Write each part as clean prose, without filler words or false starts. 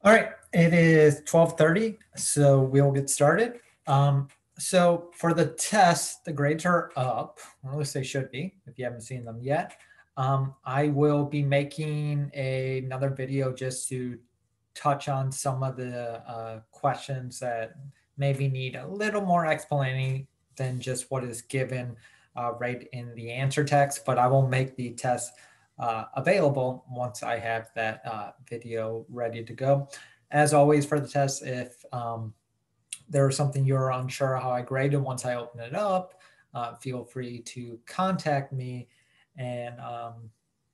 All right, it is 12:30, so we'll get started. So for the test, the grades are up, or at least they should be, if you haven't seen them yet. I will be making another video just to touch on some of the questions that maybe need a little more explaining than just what is given right in the answer text, but I will make the test available once I have that video ready to go. As always for the test, if there is something you're unsure how I graded once I open it up, feel free to contact me and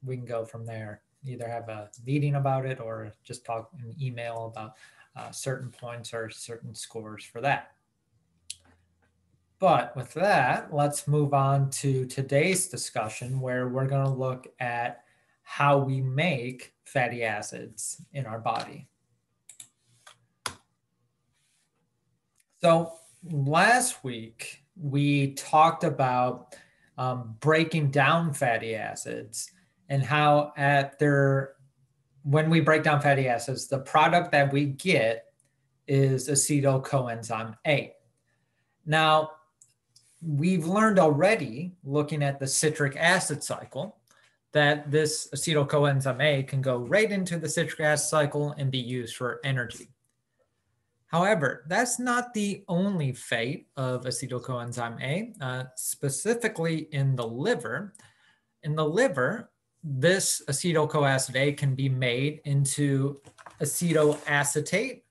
we can go from there. Either have a meeting about it or just talk in email about certain points or certain scores for that. But with that, let's move on to today's discussion where we're going to look at how we make fatty acids in our body. So last week, we talked about breaking down fatty acids and how when we break down fatty acids, the product that we get is acetyl coenzyme A. Now, we've learned already, looking at the citric acid cycle, that this acetyl coenzyme A can go right into the citric acid cycle and be used for energy. However, that's not the only fate of acetyl coenzyme A, specifically in the liver. In the liver, this acetyl-CoAcid A can be made into acetoacetate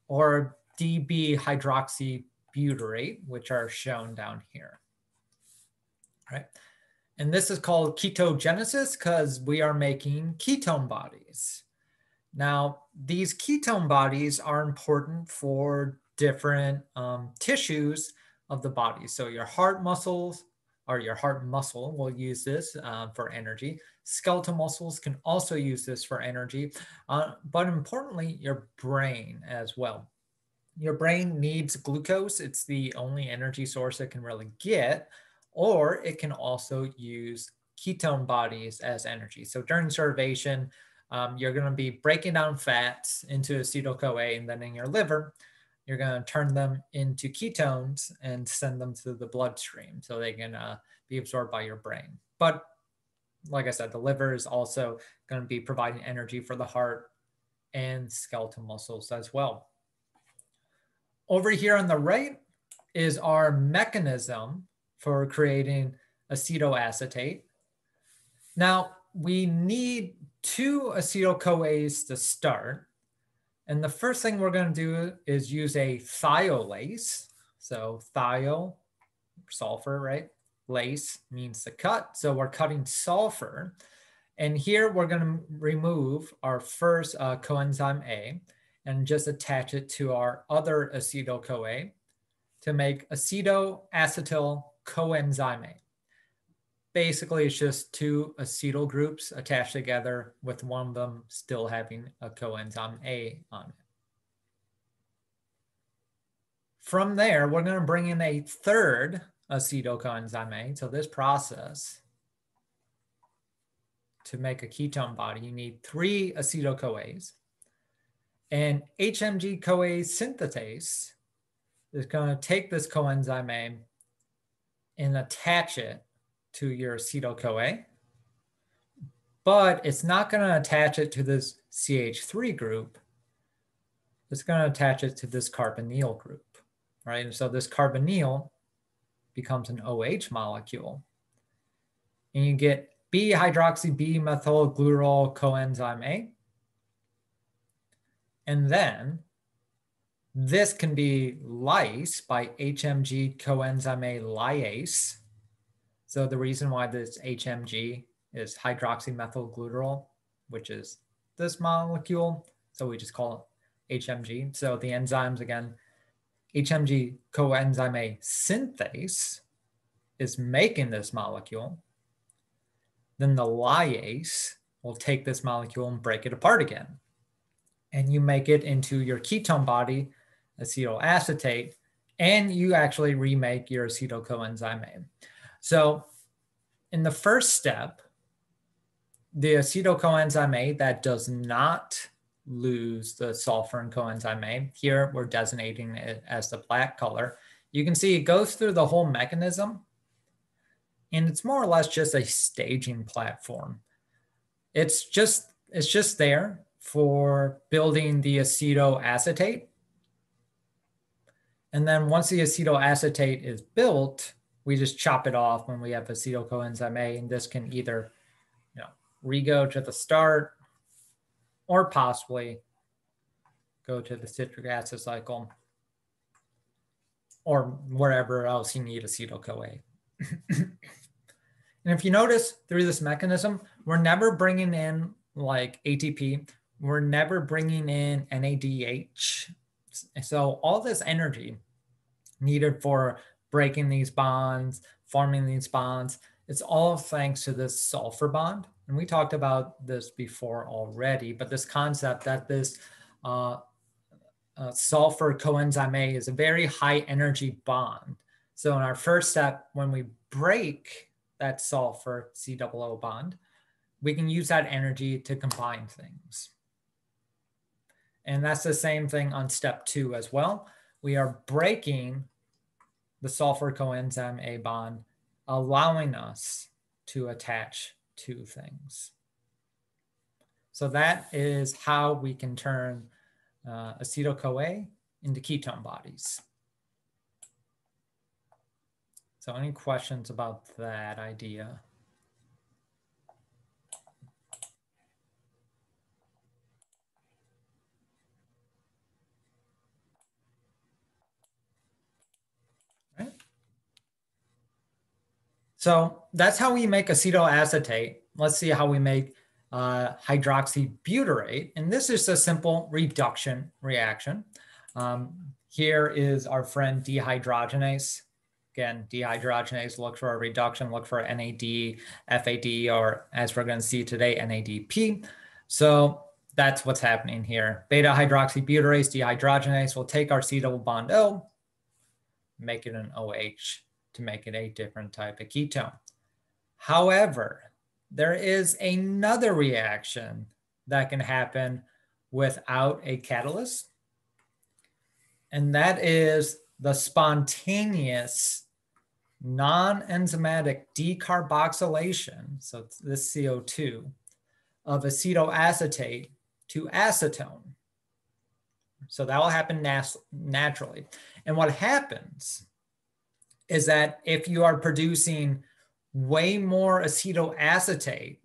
or DB-hydroxybutyrate, which are shown down here. All right. And this is called ketogenesis because we are making ketone bodies. Now, these ketone bodies are important for different tissues of the body. So your heart muscles or your heart muscle will use this for energy. Skeletal muscles can also use this for energy, but importantly, your brain as well. Your brain needs glucose. It's the only energy source it can really get, or it can also use ketone bodies as energy. So during starvation, you're going to be breaking down fats into acetyl-CoA, and then in your liver, you're going to turn them into ketones and send them to the bloodstream so they can be absorbed by your brain. But like I said, the liver is also going to be providing energy for the heart and skeletal muscles as well. Over here on the right is our mechanism for creating acetoacetate. Now, we need 2 acetyl-CoAs to start. And the first thing we're going to do is use a thiolase. So thio, sulfur, right? Lase means to cut. So we're cutting sulfur. And here we're going to remove our first coenzyme A and just attach it to our other acetyl-CoA to make acetoacetyl coenzyme A. Basically, it's just 2 acetyl groups attached together with one of them still having a coenzyme A on it. From there, we're going to bring in a third acetyl coenzyme A. So this process, to make a ketone body, you need 3 acetyl-CoAs. And HMG-CoA synthetase is going to take this coenzyme A and attach it to your acetyl-CoA, but it's not going to attach it to this CH3 group. It's going to attach it to this carbonyl group, right? And so this carbonyl becomes an OH molecule. And you get B-hydroxy-B-methylglutarol coenzyme A. And then this can be lysed by HMG coenzyme A liase. So the reason why this HMG is hydroxymethylglutarol, which is this molecule, so we just call it HMG. So the enzymes, again, HMG coenzyme A synthase is making this molecule. Then the liase will take this molecule and break it apart again. And you make it into your ketone body, acetoacetate, and you actually remake your acetyl coenzyme A. So in the first step, the acetyl coenzyme A that does not lose the sulfur in coenzyme A. Here, we're designating it as the black color. You can see it goes through the whole mechanism, and it's more or less just a staging platform. It's just there for building the acetoacetate. And then once the acetoacetate is built, we just chop it off when we have acetyl coenzyme A, and this can either, re-go to the start or possibly go to the citric acid cycle or wherever else you need acetyl-CoA. And if you notice through this mechanism, we're never bringing in like ATP, we're never bringing in NADH. So all this energy needed for breaking these bonds, forming these bonds, it's all thanks to this sulfur bond. And we talked about this before already, but this concept that this sulfur coenzyme A is a very high energy bond. So in our first step, when we break that sulfur COO bond, we can use that energy to combine things. And that's the same thing on step 2 as well. We are breaking the sulfur coenzyme A bond, allowing us to attach two things. So that is how we can turn acetyl-CoA into ketone bodies. So any questions about that idea? Right. So that's how we make acetoacetate. Let's see how we make hydroxybutyrate. And this is a simple reduction reaction. Here is our friend dehydrogenase. Again, dehydrogenase, look for a reduction, look for NAD, FAD, or as we're going to see today, NADP. So that's what's happening here. Beta hydroxybutyrase dehydrogenase will take our C double bond O, make it an OH to make it a different type of ketone. However, there is another reaction that can happen without a catalyst, and that is the spontaneous non-enzymatic decarboxylation, so this CO2, of acetoacetate to acetone. So that will happen naturally. And what happens is that if you are producing way more acetoacetate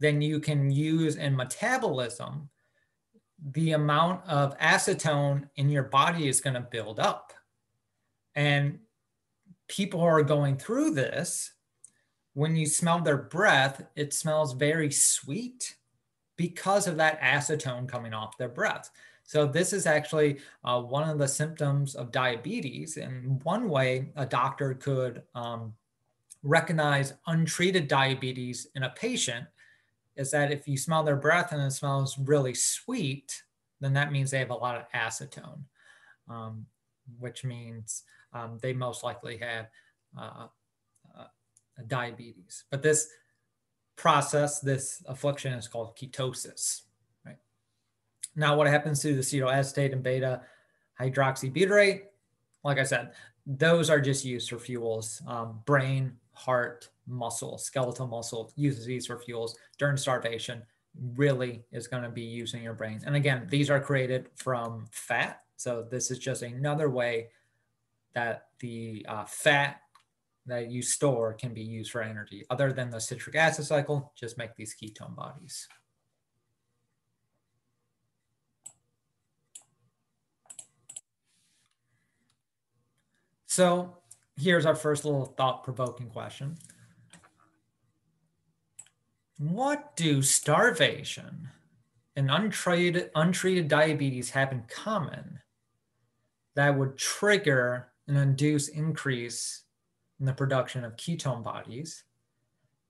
than you can use in metabolism, the amount of acetone in your body is going to build up. And people who are going through this, when you smell their breath, it smells very sweet because of that acetone coming off their breath. So this is actually one of the symptoms of diabetes. And one way a doctor could recognize untreated diabetes in a patient is that if you smell their breath and it smells really sweet, then that means they have a lot of acetone, which means they most likely have diabetes. But this process, this affliction is called ketosis. Right? Now, what happens to the acetoacetate and beta hydroxybutyrate? Like I said, those are just used for fuels. Brain, heart, muscle, skeletal muscle uses these for fuels. During starvation, really is going to be using your brain. And again, these are created from fat. So this is just another way that the fat that you store can be used for energy. Other than the citric acid cycle, just make these ketone bodies. So here's our first little thought-provoking question. What do starvation and untreated diabetes have in common that would trigger and induce increase in the production of ketone bodies?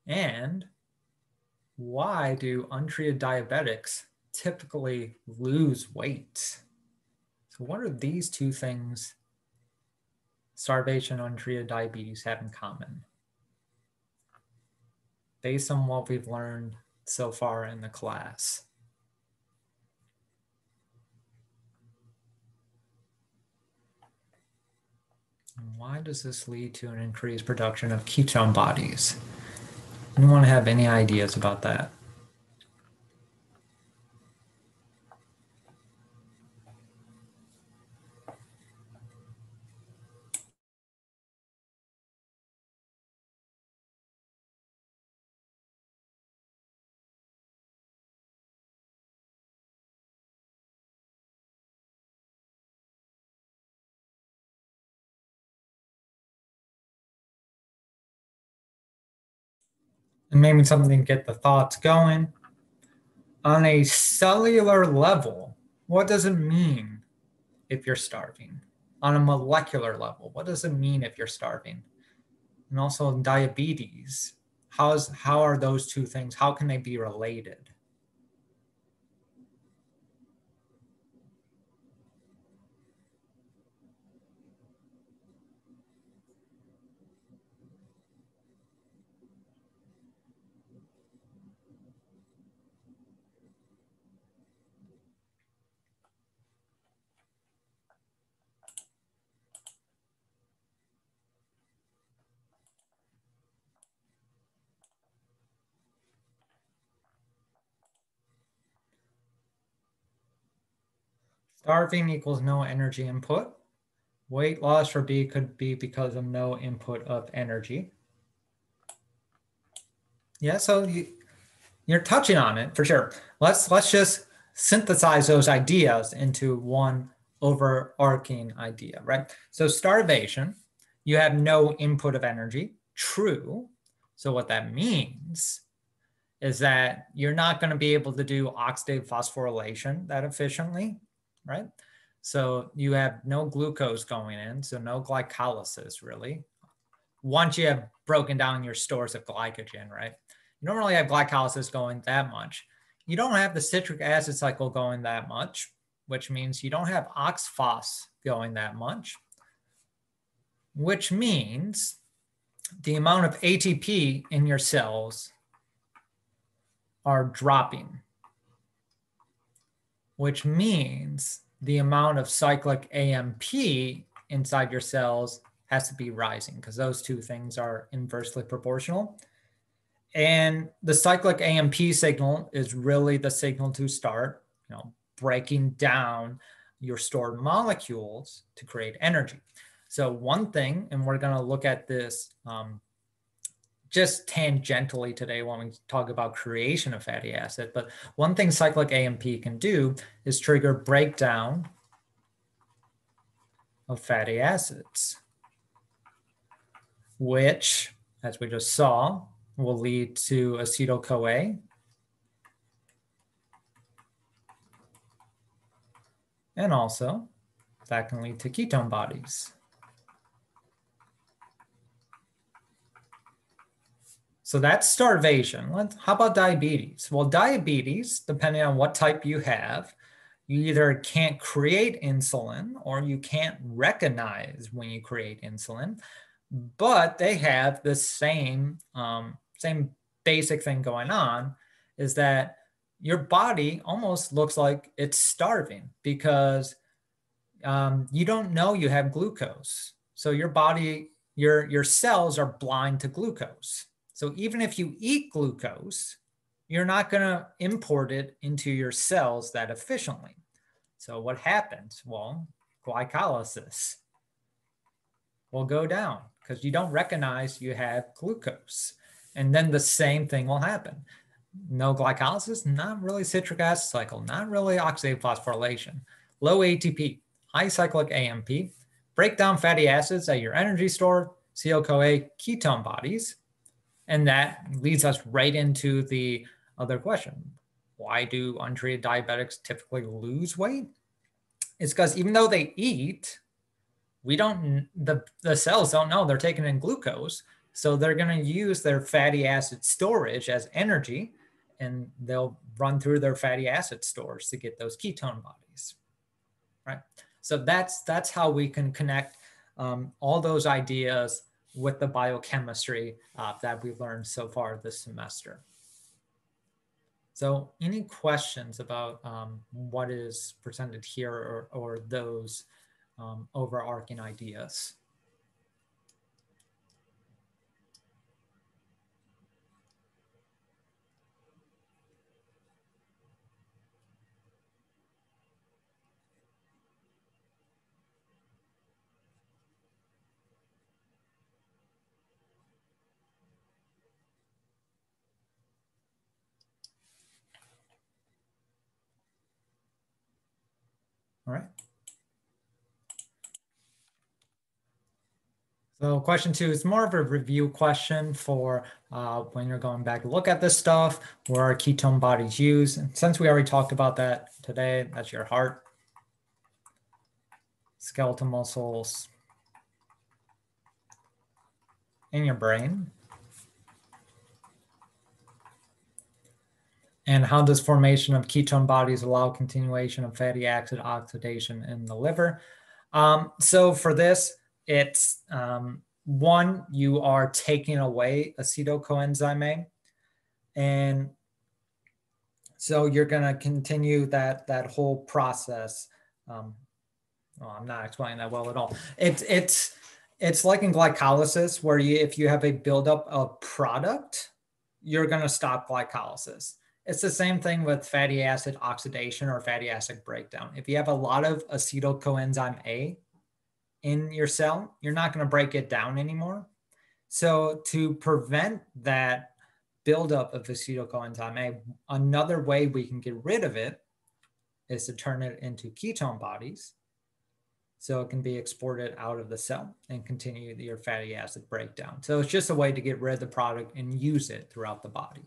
And why do untreated diabetics typically lose weight? So what are these two things starvation and untreated diabetes have in common, based on what we've learned so far in the class? Why does this lead to an increased production of ketone bodies? Anyone have any ideas about that? And maybe something to get the thoughts going. On a cellular level, what does it mean if you're starving? On a molecular level, what does it mean if you're starving? And also in diabetes, how are those two things, how can they be related? Starving equals no energy input. Weight loss for B could be because of no input of energy. Yeah, so you're touching on it for sure. Let's just synthesize those ideas into one overarching idea, right? So starvation, you have no input of energy. True. So what that means is that you're not going to be able to do oxidative phosphorylation that efficiently, right? So you have no glucose going in, so no glycolysis really. Once you have broken down your stores of glycogen, right? You don't really have glycolysis going that much. You don't have the citric acid cycle going that much, which means you don't have oxphos going that much, which means the amount of ATP in your cells are dropping, which means the amount of cyclic AMP inside your cells has to be rising because those two things are inversely proportional. And the cyclic AMP signal is really the signal to start, breaking down your stored molecules to create energy. So one thing, and we're going to look at this just tangentially today when we talk about creation of fatty acid, but one thing cyclic AMP can do is trigger breakdown of fatty acids, which, as we just saw, will lead to acetyl-CoA and also that can lead to ketone bodies. So that's starvation. How about diabetes? Well, diabetes, depending on what type you have, you either can't create insulin or you can't recognize when you create insulin, but they have the same basic thing going on, is that your body almost looks like it's starving because you don't know you have glucose. So your body, your cells are blind to glucose. So even if you eat glucose, you're not going to import it into your cells that efficiently. So what happens? Well, glycolysis will go down because you don't recognize you have glucose. And then the same thing will happen. No glycolysis, not really citric acid cycle, not really oxidative phosphorylation, low ATP, high cyclic AMP, break down fatty acids at your energy store, acetyl-CoA, ketone bodies. And that leads us right into the other question. Why do untreated diabetics typically lose weight? It's because even though they eat, the cells don't know they're taking in glucose. So they're going to use their fatty acid storage as energy, and they'll run through their fatty acid stores to get those ketone bodies, right? So that's how we can connect all those ideas with the biochemistry that we've learned so far this semester. So any questions about what is presented here or those overarching ideas? All right. So question 2 is more of a review question for when you're going back to look at this stuff, where are ketone bodies used? And since we already talked about that today, that's your heart, skeletal muscles, and your brain. And how does formation of ketone bodies allow continuation of fatty acid oxidation in the liver? So for this, it's one, you are taking away acetocoenzyme A, and so you're going to continue that whole process. Well, I'm not explaining that well at all. It's like in glycolysis, where if you have a buildup of product, you're going to stop glycolysis. It's the same thing with fatty acid oxidation or fatty acid breakdown. If you have a lot of acetocoenzyme A in your cell, you're not going to break it down anymore. So to prevent that buildup of acetocoenzyme A, another way we can get rid of it is to turn it into ketone bodies, so it can be exported out of the cell and continue your fatty acid breakdown. So it's just a way to get rid of the product and use it throughout the body.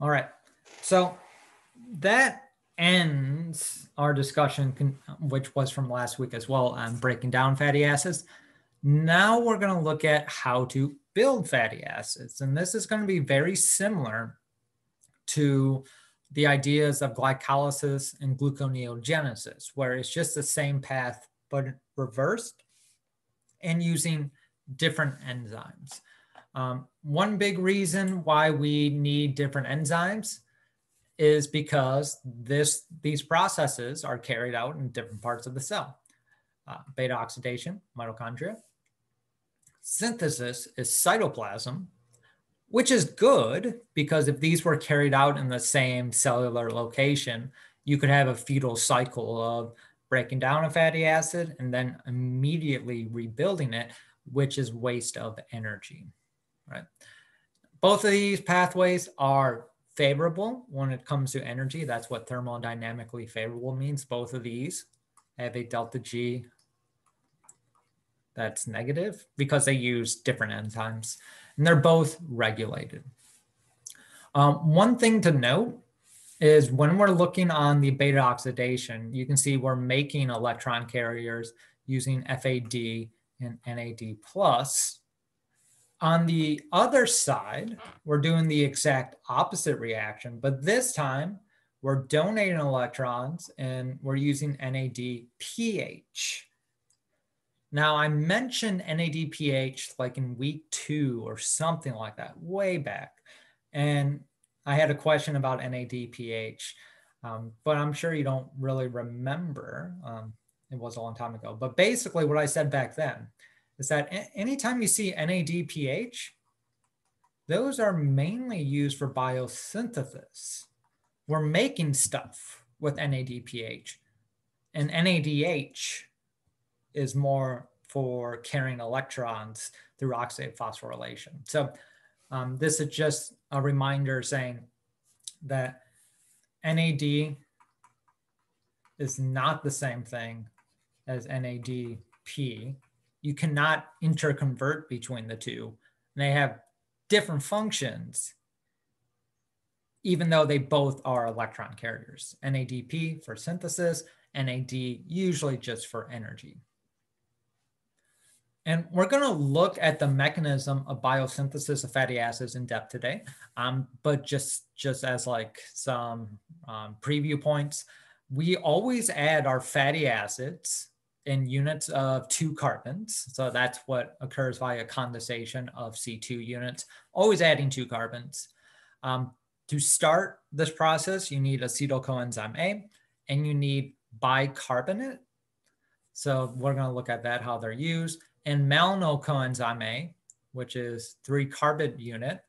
All right, so that ends our discussion, which was from last week as well, on breaking down fatty acids. Now we're going to look at how to build fatty acids. And this is going to be very similar to the ideas of glycolysis and gluconeogenesis, where it's just the same path, but reversed and using different enzymes. One big reason why we need different enzymes is because these processes are carried out in different parts of the cell. Beta oxidation, mitochondria. Synthesis is cytoplasm, which is good because if these were carried out in the same cellular location, you could have a fetal cycle of breaking down a fatty acid and then immediately rebuilding it, which is waste of energy, right? Both of these pathways are favorable when it comes to energy. That's what thermodynamically favorable means. Both of these have a delta G that's negative because they use different enzymes, and they're both regulated. One thing to note is when we're looking on the beta oxidation, you can see we're making electron carriers using FAD and NAD+. On the other side, we're doing the exact opposite reaction, but this time we're donating electrons and we're using NADPH. Now, I mentioned NADPH like in week 2 or something like that, way back. And I had a question about NADPH, but I'm sure you don't really remember. It was a long time ago. But basically what I said back then is that anytime you see NADPH, those are mainly used for biosynthesis. We're making stuff with NADPH, and NADH is more for carrying electrons through oxidate phosphorylation. So this is just a reminder saying that NAD is not the same thing as NADP. You cannot interconvert between the two. And they have different functions, even though they both are electron carriers. NADP for synthesis, NAD usually just for energy. And we're going to look at the mechanism of biosynthesis of fatty acids in depth today, but just as like some preview points, we always add our fatty acids in units of 2 carbons. So that's what occurs via condensation of C2 units, always adding 2 carbons. To start this process, you need acetocoenzyme A and you need bicarbonate. So we're going to look at that, how they're used. And malonyl-coenzyme A, which is 3-carbon unit,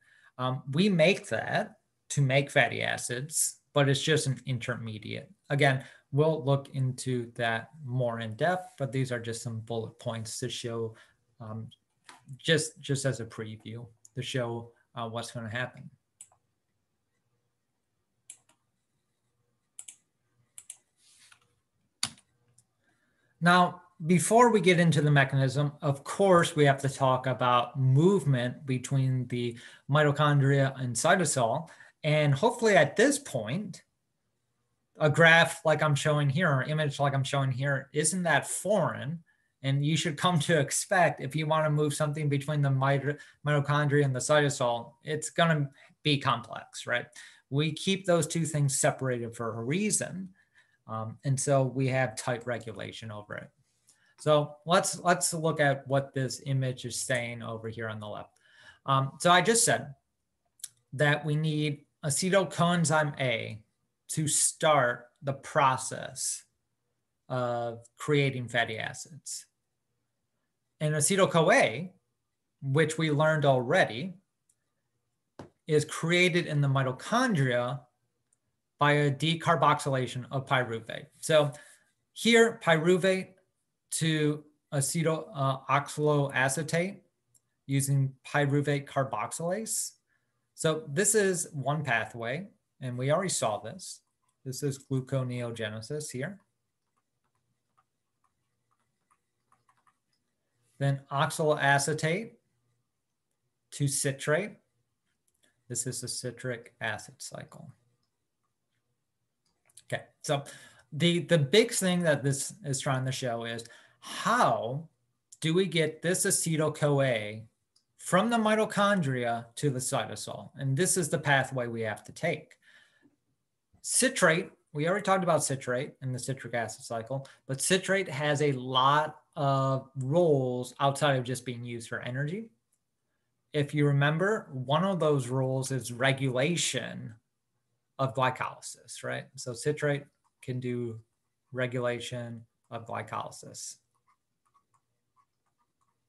we make that to make fatty acids, but it's just an intermediate. Again, we'll look into that more in depth, but these are just some bullet points to show just as a preview to show what's going to happen. Now, before we get into the mechanism, of course, we have to talk about movement between the mitochondria and cytosol. And hopefully at this point, a graph like I'm showing here, or image like I'm showing here, isn't that foreign. And you should come to expect, if you want to move something between the mitochondria and the cytosol, it's going to be complex, right? We keep those two things separated for a reason. And so we have tight regulation over it. So let's look at what this image is saying over here on the left. So I just said that we need acetyl coenzyme A to start the process of creating fatty acids. And acetyl-CoA, which we learned already, is created in the mitochondria by a decarboxylation of pyruvate. So here, pyruvate to oxaloacetate using pyruvate carboxylase. So this is one pathway, and we already saw this. This is gluconeogenesis here. Then oxaloacetate to citrate. This is the citric acid cycle. Okay, so the big thing that this is trying to show is how do we get this acetyl-CoA from the mitochondria to the cytosol? And this is the pathway we have to take. Citrate, we already talked about citrate in the citric acid cycle, but citrate has a lot of roles outside of just being used for energy. If you remember, one of those roles is regulation of glycolysis, right? So citrate can do regulation of glycolysis.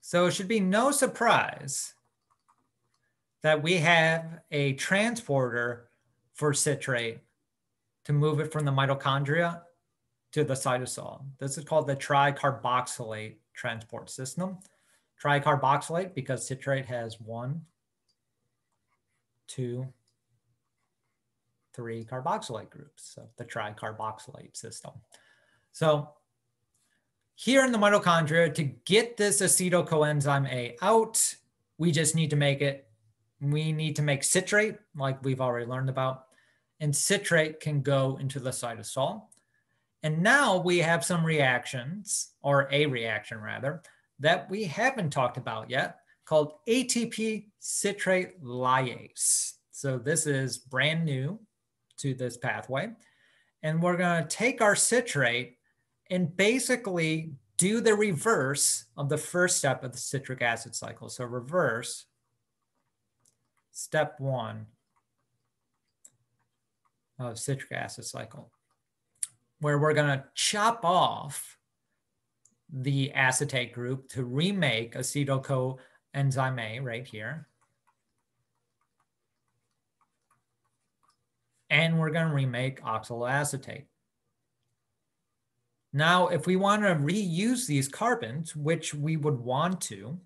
So it should be no surprise that we have a transporter for citrate to move it from the mitochondria to the cytosol. This is called the tricarboxylate transport system. Tricarboxylate because citrate has 1, 2, 3 carboxylate groups, so the tricarboxylate system. So here in the mitochondria, to get this acetyl coenzyme A out, we just need to make it, we need to make citrate, like we've already learned about, and citrate can go into the cytosol. And now we have some reactions, or a reaction rather, that we haven't talked about yet, called Atp Citrate Liase. So this is brand new to this pathway. And we're going to take our citrate and basically do the reverse of the first step of the citric acid cycle. So reverse step 1 of citric acid cycle, where we're going to chop off the acetate group to remake acetyl coenzyme A right here. And we're going to remake oxaloacetate. Now, if we want to reuse these carbons, which we would want to,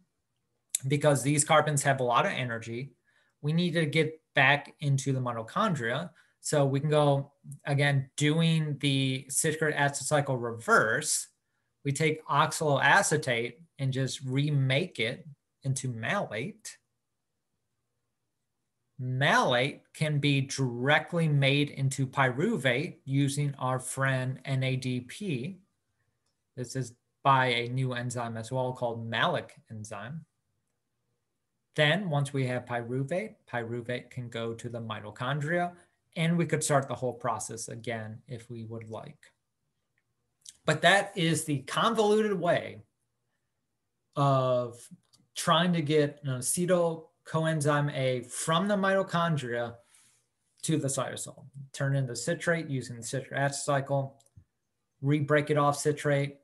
because these carbons have a lot of energy, we need to get back into the mitochondria. So we can go, again, doing the citric acid cycle reverse. We take oxaloacetate and just remake it into malate. Malate can be directly made into pyruvate using our friend NADP. This is by a new enzyme as well called malic enzyme. Then once we have pyruvate, pyruvate can go to the mitochondria, and we could start the whole process again if we would like. But that is the convoluted way of trying to get an acetyl coenzyme A from the mitochondria to the cytosol. Turn into citrate using the citric acid cycle, re-break it off citrate.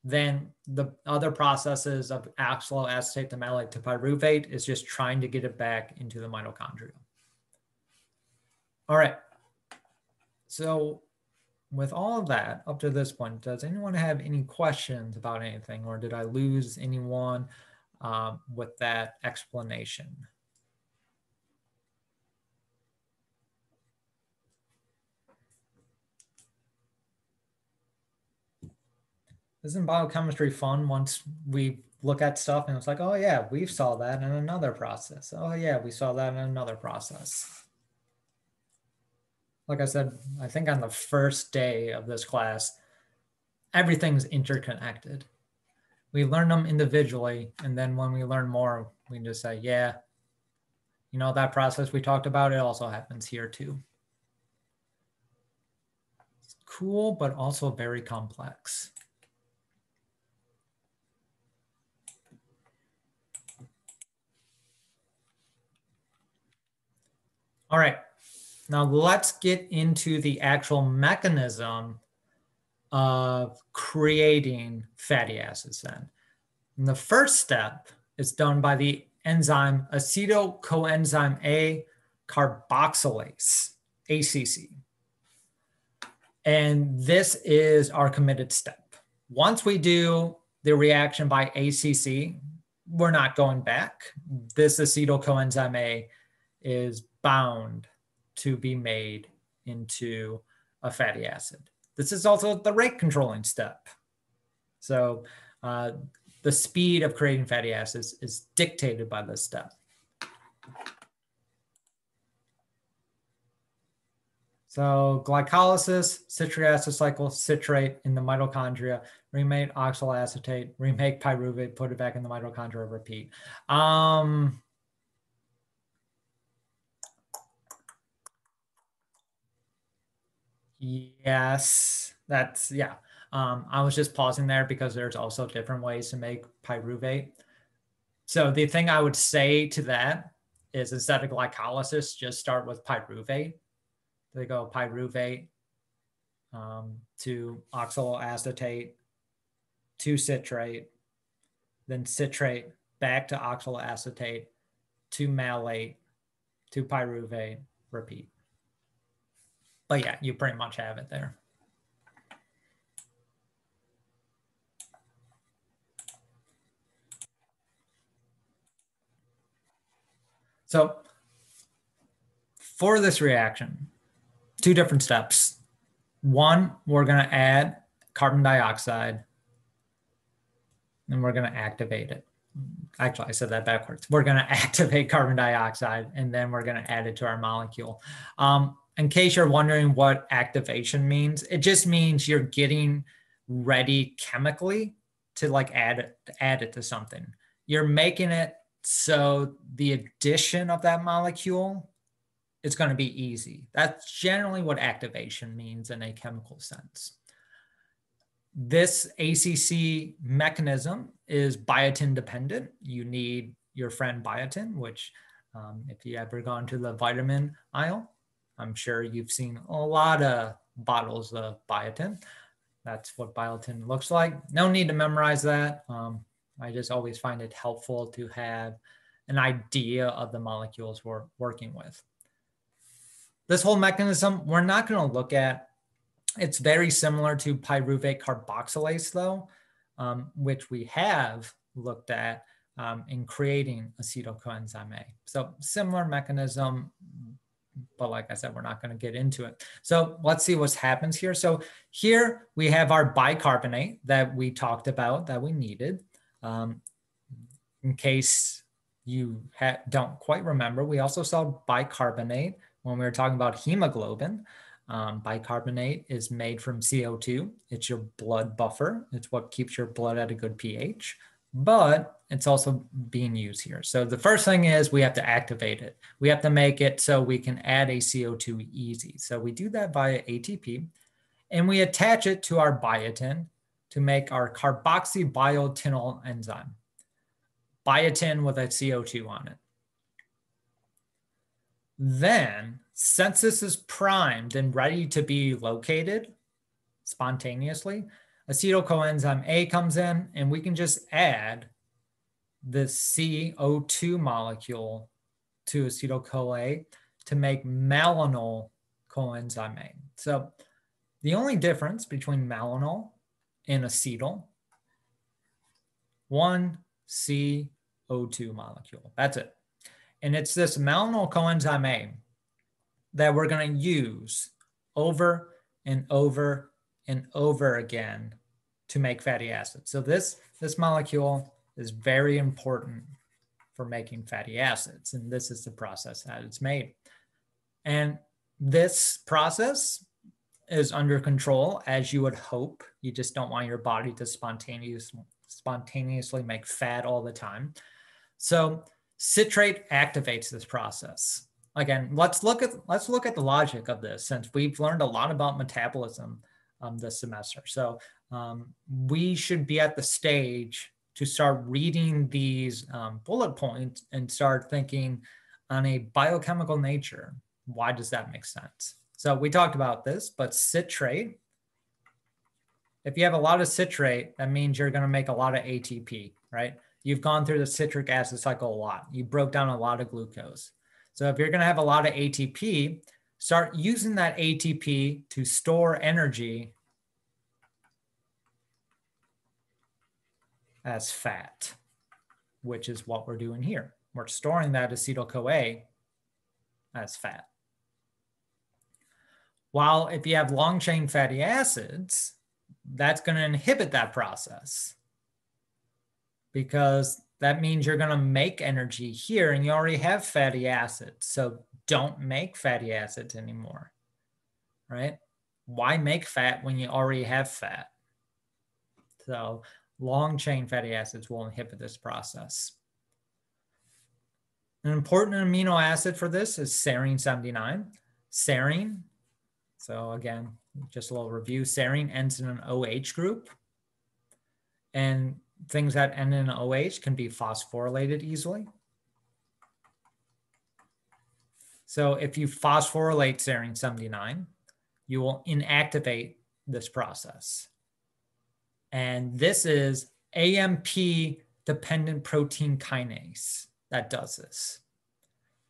Then the other processes of oxaloacetate to malate to pyruvate is just trying to get it back into the mitochondria. All right. So with all of that up to this point, does anyone have any questions about anything, or did I lose anyone? with that explanation. Isn't biochemistry fun once we look at stuff and it's like, oh yeah, we saw that in another process. Oh yeah, we saw that in another process. Like I said, I think on the first day of this class, everything's interconnected. We learn them individually, and then when we learn more, we can just say, yeah, you know, that process we talked about, it also happens here too. It's cool, but also very complex. All right, now let's get into the actual mechanism of creating fatty acids then. And the first step is done by the enzyme acetocoenzyme A carboxylase, ACC. And this is our committed step. Once we do the reaction by ACC, we're not going back. This acetocoenzyme A is bound to be made into a fatty acid. This is also the rate controlling step. So the speed of creating fatty acids is dictated by this step. So glycolysis, citric acid cycle, citrate in the mitochondria, remake oxyl acetate, remake pyruvate, put it back in the mitochondria, repeat. Yes, that's, yeah. I was just pausing there because there's also different ways to make pyruvate. So the thing I would say to that is instead of glycolysis, just start with pyruvate. They go pyruvate to oxyl acetate to citrate, then citrate back to oxyl acetate to malate to pyruvate, repeat. But yeah, you pretty much have it there. So for this reaction, two different steps. One, we're going to add carbon dioxide and we're going to activate it. Actually, I said that backwards. We're going to activate carbon dioxide and then we're going to add it to our molecule. In case you're wondering what activation means, it just means you're getting ready chemically to like add it to something. You're making it so the addition of that molecule is going to be easy. That's generally what activation means in a chemical sense. This ACC mechanism is biotin dependent. You need your friend biotin, which if you ever gone to the vitamin aisle, I'm sure you've seen a lot of bottles of biotin. That's what biotin looks like. No need to memorize that. I just always find it helpful to have an idea of the molecules we're working with. This whole mechanism, we're not going to look at. It's very similar to pyruvate carboxylase though, which we have looked at in creating acetocoenzyme A. So similar mechanism, but like I said, we're not going to get into it. So let's see what happens here. So here we have our bicarbonate that we talked about that we needed. In case you don't quite remember, we also saw bicarbonate when we were talking about hemoglobin. Bicarbonate is made from CO2. It's your blood buffer. It's what keeps your blood at a good pH, but it's also being used here. So the first thing is we have to activate it. We have to make it so we can add a CO2 easy. So we do that via ATP and we attach it to our biotin to make our carboxybiotinyl enzyme. Biotin with a CO2 on it. Then, since this is primed and ready to be located spontaneously, acetocoenzyme A comes in and we can just add the CO2 molecule to acetyl-CoA to make malonyl coenzyme A. So the only difference between malonyl and acetyl, one C, O2 molecule. That's it. And it's this malonyl coenzyme A that we're going to use over and over and over again to make fatty acids. So this molecule is very important for making fatty acids. And this is the process that it's made. And this process is under control, as you would hope. You just don't want your body to spontaneously make fat all the time. So citrate activates this process. Again, let's look at the logic of this, since we've learned a lot about metabolism this semester. So we should be at the stage to start reading these bullet points and start thinking on a biochemical nature. Why does that make sense? So we talked about this, but citrate, if you have a lot of citrate, that means you're going to make a lot of ATP, right? You've gone through the citric acid cycle a lot. You broke down a lot of glucose. So if you're going to have a lot of ATP, start using that ATP to store energy as fat, which is what we're doing here. We're storing that acetyl-CoA as fat. While if you have long chain fatty acids, that's going to inhibit that process, because that means you're going to make energy here and you already have fatty acids. So don't make fatty acids anymore, right? Why make fat when you already have fat? So long chain fatty acids will inhibit this process. An important amino acid for this is serine 79. Serine, so again, just a little review, serine ends in an OH group. And things that end in an OH can be phosphorylated easily. So if you phosphorylate serine 79, you will inactivate this process. And this is AMP-dependent protein kinase that does this.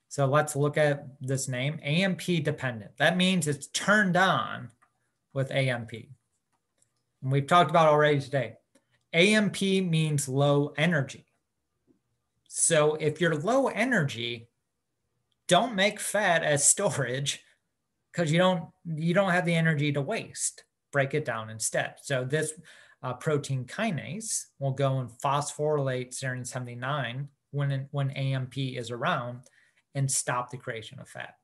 So let's look at this name, AMP-dependent. That means it's turned on with AMP. And we've talked about already today. AMP means low energy. So if you're low energy, don't make fat as storage, because you don't have the energy to waste. Break it down instead. So this protein kinase will go and phosphorylate serine 79 when AMP is around and stop the creation of fat.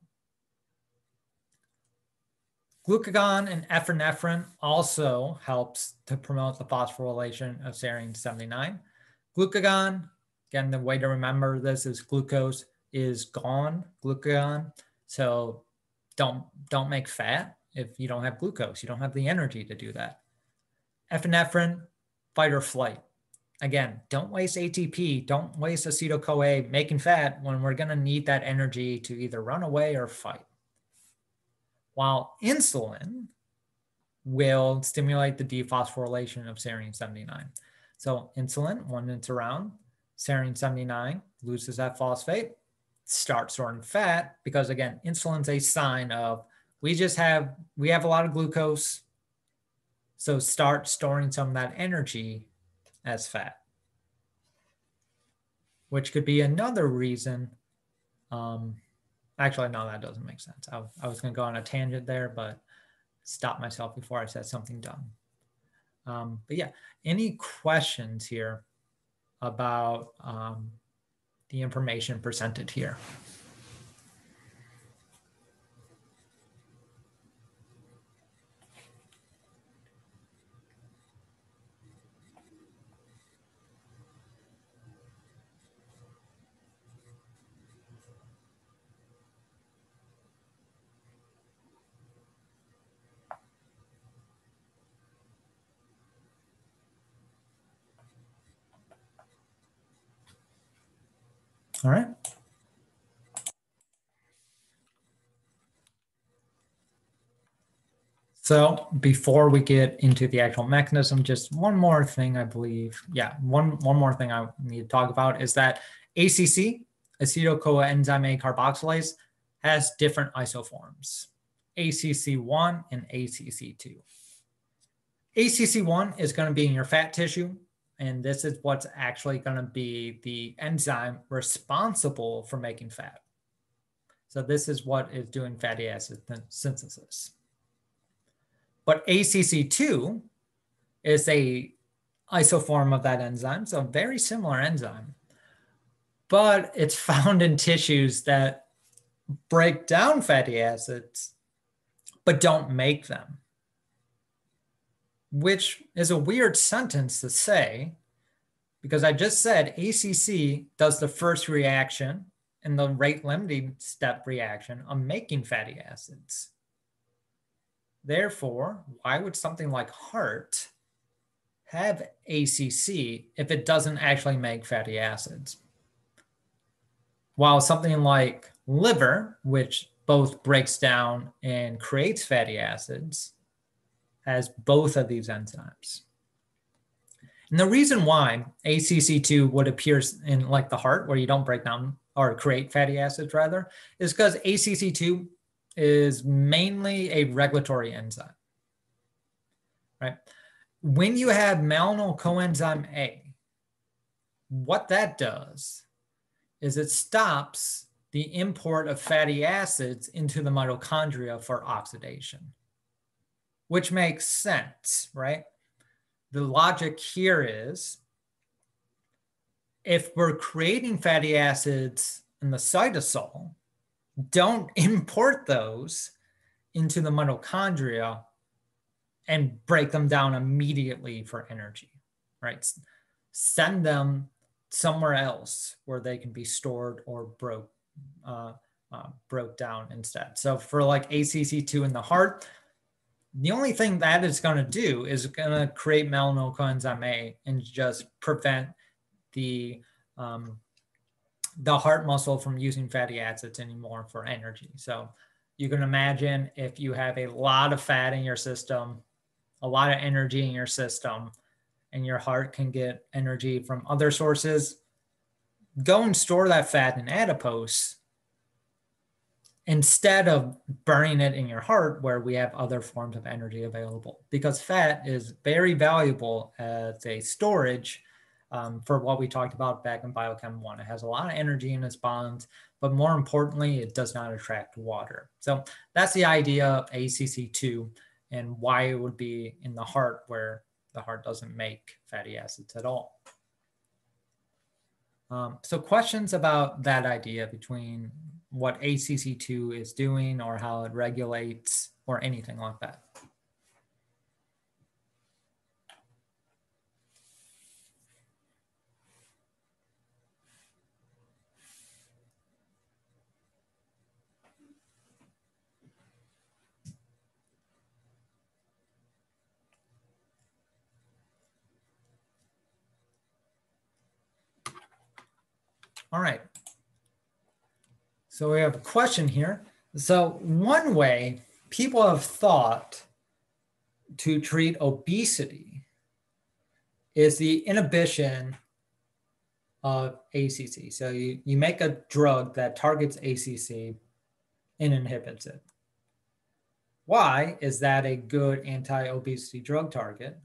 Glucagon and epinephrine also helps to promote the phosphorylation of serine 79. Glucagon, again, the way to remember this is glucose is gone, glucagon. So don't make fat if you don't have glucose. You don't have the energy to do that. Epinephrine, fight or flight. Again, don't waste ATP, don't waste acetyl-CoA making fat when we're going to need that energy to either run away or fight. While insulin will stimulate the dephosphorylation of serine 79. So insulin, when it's around, serine 79 loses that phosphate, starts storing fat, because again, insulin's a sign of we have a lot of glucose, so start storing some of that energy as fat, which could be another reason. Actually, no, that doesn't make sense. I was going to go on a tangent there, but stop myself before I said something dumb. But yeah, any questions here about the information presented here? All right. So before we get into the actual mechanism, just one more thing, I believe. Yeah, one more thing I need to talk about is that ACC, acetyl-CoA enzyme A carboxylase, has different isoforms, ACC1 and ACC2. ACC1 is going to be in your fat tissue. And this is what's actually going to be the enzyme responsible for making fat. So this is what is doing fatty acid synthesis. But ACC2 is a isoform of that enzyme, so very similar enzyme. But it's found in tissues that break down fatty acids, but don't make them. Which is a weird sentence to say, because I just said ACC does the first reaction and the rate limiting step reaction of making fatty acids. Therefore, why would something like heart have ACC if it doesn't actually make fatty acids? While something like liver, which both breaks down and creates fatty acids, has both of these enzymes. And the reason why ACC2 would appear in like the heart, where you don't break down or create fatty acids rather, is because ACC2 is mainly a regulatory enzyme, right? When you have malonyl coenzyme A, what that does is it stops the import of fatty acids into the mitochondria for oxidation, which makes sense, right? The logic here is if we're creating fatty acids in the cytosol, don't import those into the mitochondria and break them down immediately for energy, right? Send them somewhere else where they can be stored or broke down instead. So for like ACC2 in the heart, the only thing that it's going to do is going to create malonyl coenzyme A and just prevent the heart muscle from using fatty acids anymore for energy. So you can imagine if you have a lot of fat in your system, a lot of energy in your system, and your heart can get energy from other sources, go and store that fat in adipose instead of burning it in your heart where we have other forms of energy available, because fat is very valuable as a storage for what we talked about back in Biochem 1. It has a lot of energy in its bonds, but more importantly, it does not attract water. So that's the idea of ACC2 and why it would be in the heart where the heart doesn't make fatty acids at all. So questions about that idea between what ACC2 is doing or how it regulates or anything like that? All right. So we have a question here. So one way people have thought to treat obesity is the inhibition of ACC. So you make a drug that targets ACC and inhibits it. Why is that a good anti-obesity drug target?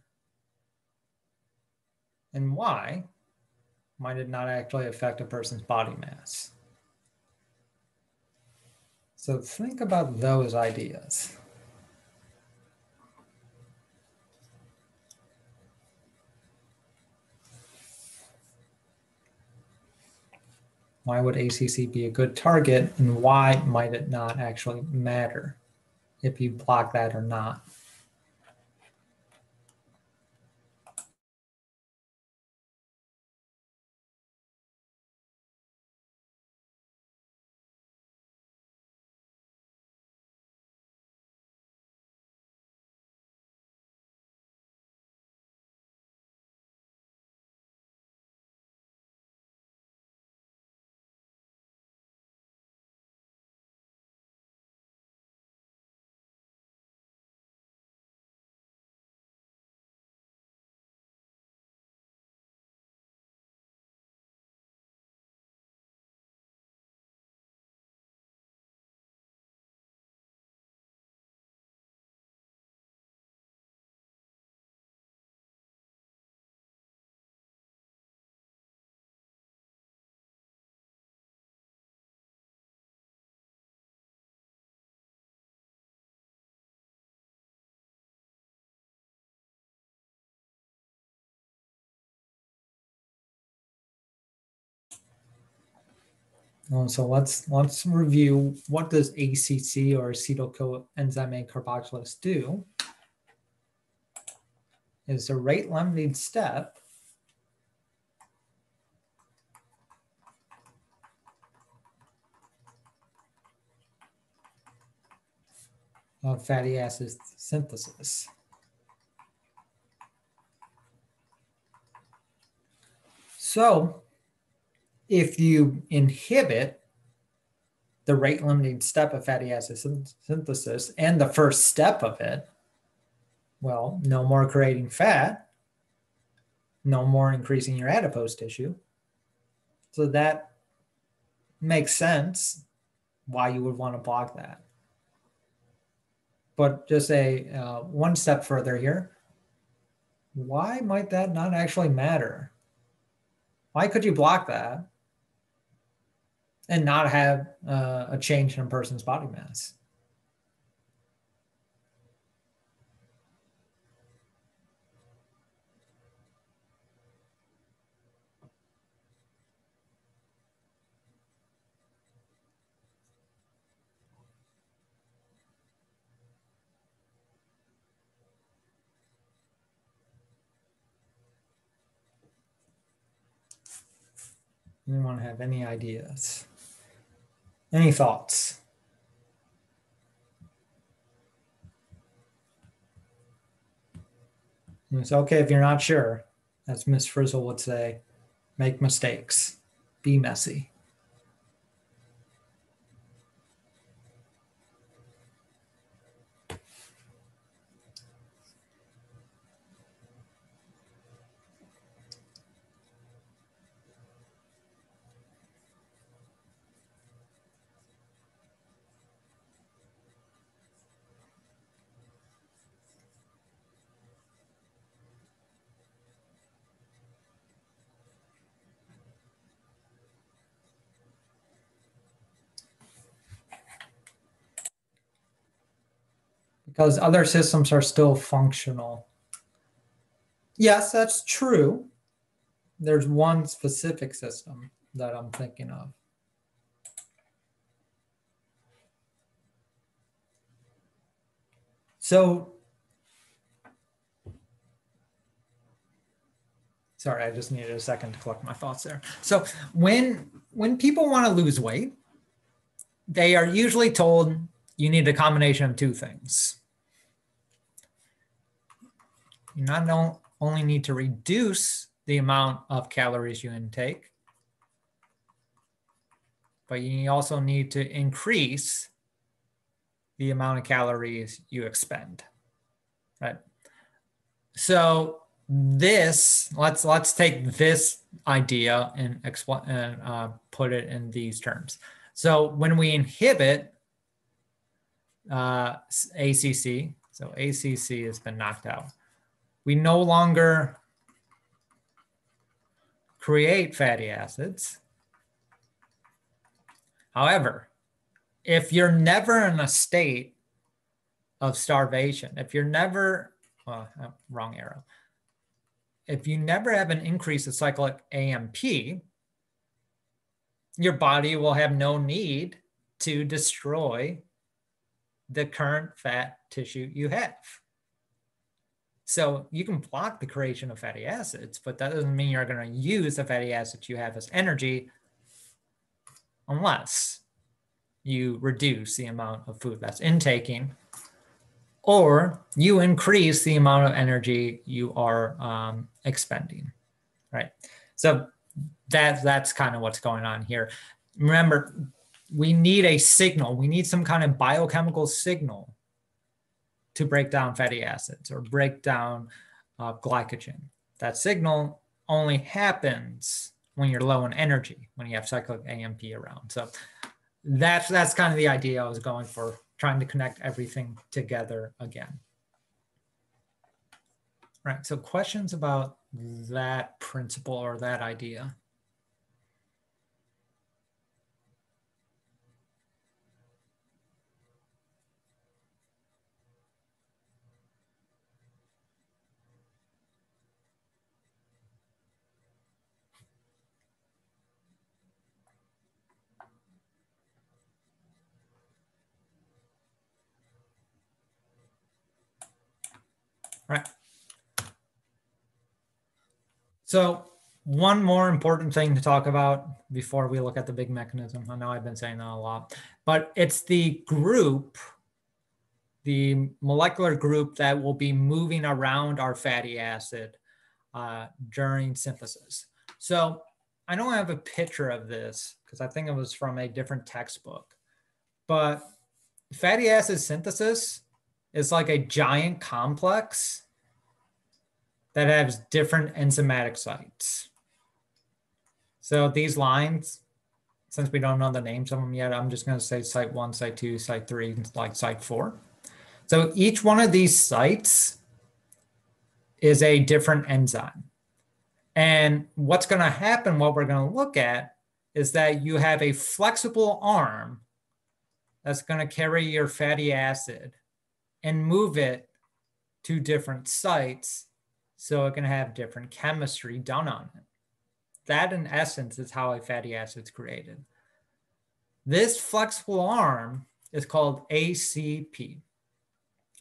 And why might it not actually affect a person's body mass? So think about those ideas. Why would ACC be a good target, and why might it not actually matter if you block that or not? So let's review, what does ACC or acetyl-coenzyme A carboxylase do? Is a rate limiting step of fatty acid synthesis. So if you inhibit the rate limiting step of fatty acid synthesis and the first step of it, well, no more creating fat, no more increasing your adipose tissue. So that makes sense why you would want to block that. But just one step further here, why might that not actually matter? Why could you block that and not have a change in a person's body mass? Anyone have any ideas? Any thoughts? It's okay if you're not sure. As Miss Frizzle would say, make mistakes, be messy. Because other systems are still functional. Yes, that's true. There's one specific system that I'm thinking of. So, sorry, I just needed a second to collect my thoughts there. So when people want to lose weight, they are usually told you need a combination of two things. You not only need to reduce the amount of calories you intake, but you also need to increase the amount of calories you expend, right? So let's take this idea and put it in these terms. So when we inhibit ACC, so ACC has been knocked out, we no longer create fatty acids. However, if you're never in a state of starvation, if you're never, wrong arrow, if you never have an increase of cyclic AMP, your body will have no need to destroy the current fat tissue you have. So you can block the creation of fatty acids, but that doesn't mean you're going to use the fatty acids you have as energy unless you reduce the amount of food that's intaking, or you increase the amount of energy you are expending, right? So that's kind of what's going on here. Remember, we need a signal. We need some kind of biochemical signal to break down fatty acids or break down glycogen. That signal only happens when you're low in energy, when you have cyclic AMP around. So that's kind of the idea I was going for, trying to connect everything together again. Right, so questions about that principle or that idea? All right. So one more important thing to talk about before we look at the big mechanism. I know I've been saying that a lot, but it's the group, the molecular group that will be moving around our fatty acid during synthesis. So I don't have a picture of this because I think it was from a different textbook, but fatty acid synthesis is like a giant complex that has different enzymatic sites. So these lines, since we don't know the names of them yet, I'm just going to say site 1, site 2, site 3, like site 4. So each one of these sites is a different enzyme. And what's going to happen, what we're going to look at, is that you have a flexible arm that's going to carry your fatty acid and move it to different sites so it can have different chemistry done on it. That, in essence, is how a fatty acid is created. This flexible arm is called ACP,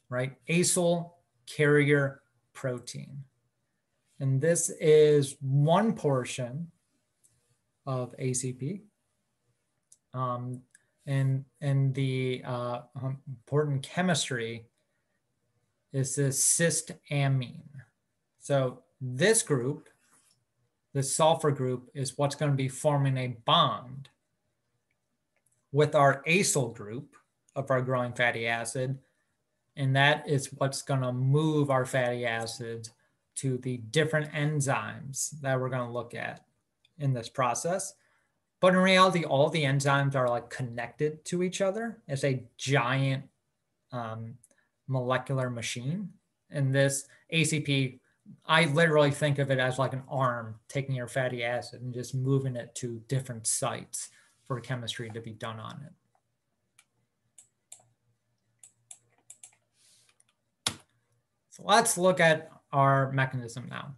right? Acyl carrier protein. And this is one portion of ACP. And the important chemistry is the cysteamine. So this group, the sulfur group, is what's going to be forming a bond with our acyl group of our growing fatty acid. And that is what's going to move our fatty acids to the different enzymes that we're going to look at in this process. But in reality, all the enzymes are like connected to each other as a giant molecular machine. And this ACP, I literally think of it as like an arm taking your fatty acid and just moving it to different sites for chemistry to be done on it. So let's look at our mechanism now.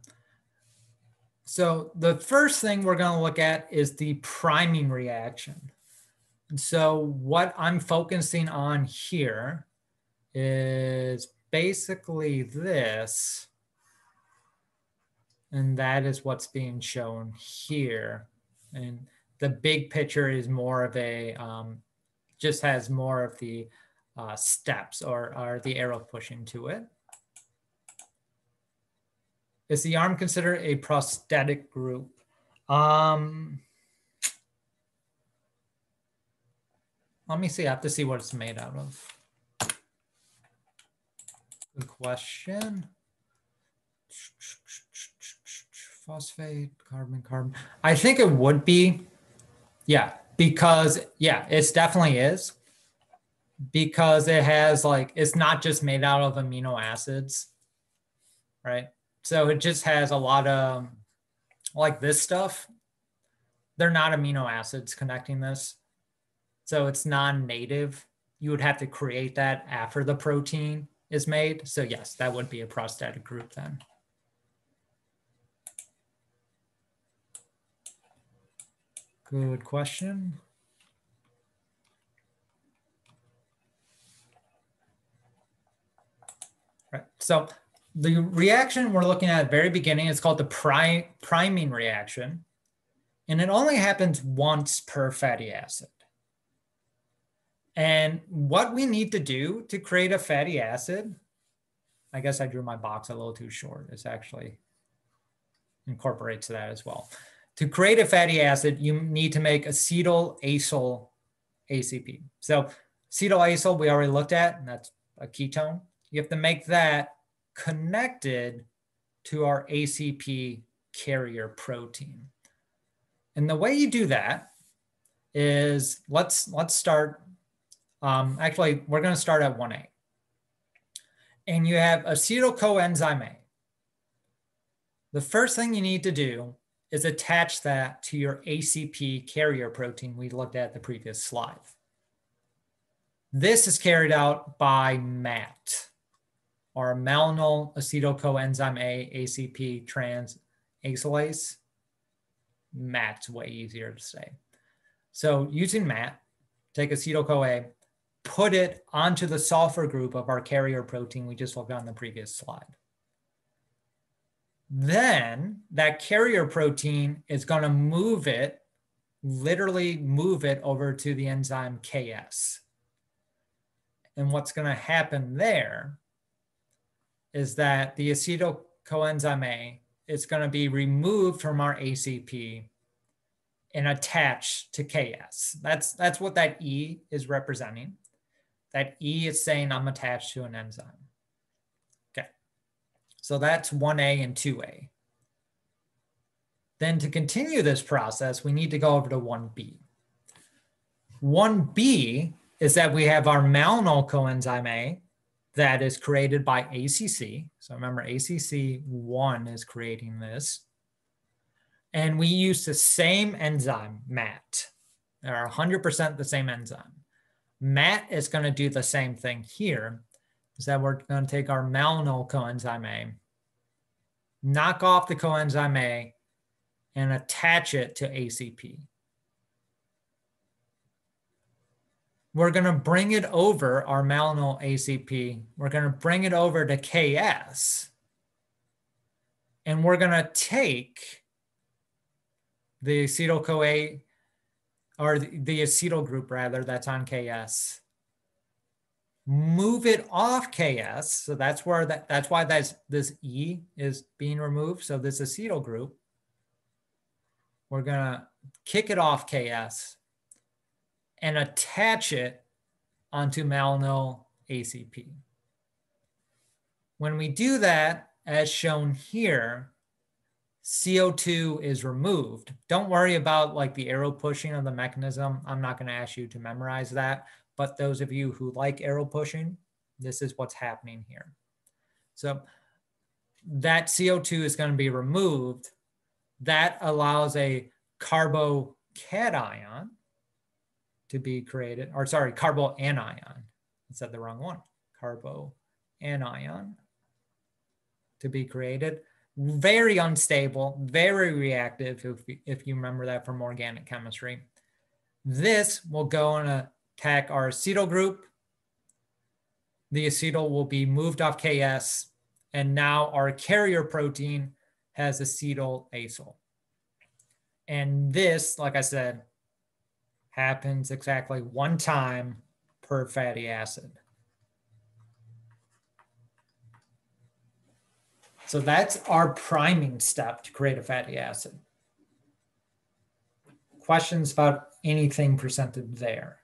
So the first thing we're going to look at is the priming reaction. And so what I'm focusing on here is basically this, and that is what's being shown here. And the big picture is more of a, just has more of the steps or the arrow pushing to it. Is the arm considered a prosthetic group? Let me see. I have to see what it's made out of. Good question. Phosphate, carbon. I think it would be. Yeah, because, yeah, it definitely is. Because it has like, it's not just made out of amino acids, right? So it just has a lot of, like this stuff, they're not amino acids connecting this. So it's non-native. You would have to create that after the protein is made. So yes, that would be a prosthetic group then. Good question. Right, so the reaction we're looking at the very beginning is called the priming reaction, and it only happens once per fatty acid. And what we need to do to create a fatty acid, I guess I drew my box a little too short. It actually incorporates that as well. To create a fatty acid, you need to make acetyl-acyl ACP. So acetyl-acyl we already looked at, and that's a ketone. You have to make that connected to our ACP carrier protein. And the way you do that is, let's start, actually, we're going to start at 1A. And you have acetyl coenzyme A. The first thing you need to do is attach that to your ACP carrier protein we looked at the previous slide. This is carried out by MAT, or malonyl acetyl coenzyme A, ACP trans-acylase. MAT's way easier to say. So using MAT, take acetyl-CoA, put it onto the sulfur group of our carrier protein we just looked at on the previous slide. Then that carrier protein is going to move it, literally move it over to the enzyme Ks. And what's going to happen there is that the acetyl coenzyme A is going to be removed from our ACP and attached to Ks. That's what that E is representing. That E is saying I'm attached to an enzyme. Okay, so that's 1A and 2A. Then to continue this process, we need to go over to 1B. 1B is that we have our malonyl coenzyme A that is created by ACC. So remember, ACC1 is creating this. And we use the same enzyme, MAT. They're 100% the same enzyme. MAT is going to do the same thing here, is that we're going to take our malonyl coenzyme A, knock off the coenzyme A, and attach it to ACP. We're going to bring it over our malonyl ACP. We're going to bring it over to KS. And we're going to take the acetyl-CoA, or the acetyl group rather, that's on KS. Move it off KS. So that's where that's why this E is being removed. So this acetyl group, we're going to kick it off KS and attach it onto malonyl ACP. When we do that, as shown here, CO2 is removed. Don't worry about like the arrow pushing of the mechanism. I'm not going to ask you to memorize that, but those of you who like arrow pushing, this is what's happening here. So that CO2 is going to be removed. That allows a carbocation to be created, or sorry, carboanion. I said the wrong one. Carboanion to be created. Very unstable, very reactive, if you remember that from organic chemistry. This will go and attack our acetyl group. The acetyl will be moved off KS, and now our carrier protein has acetyl acyl. And this, like I said, happens exactly one time per fatty acid. So that's our priming step to create a fatty acid. Questions about anything presented there?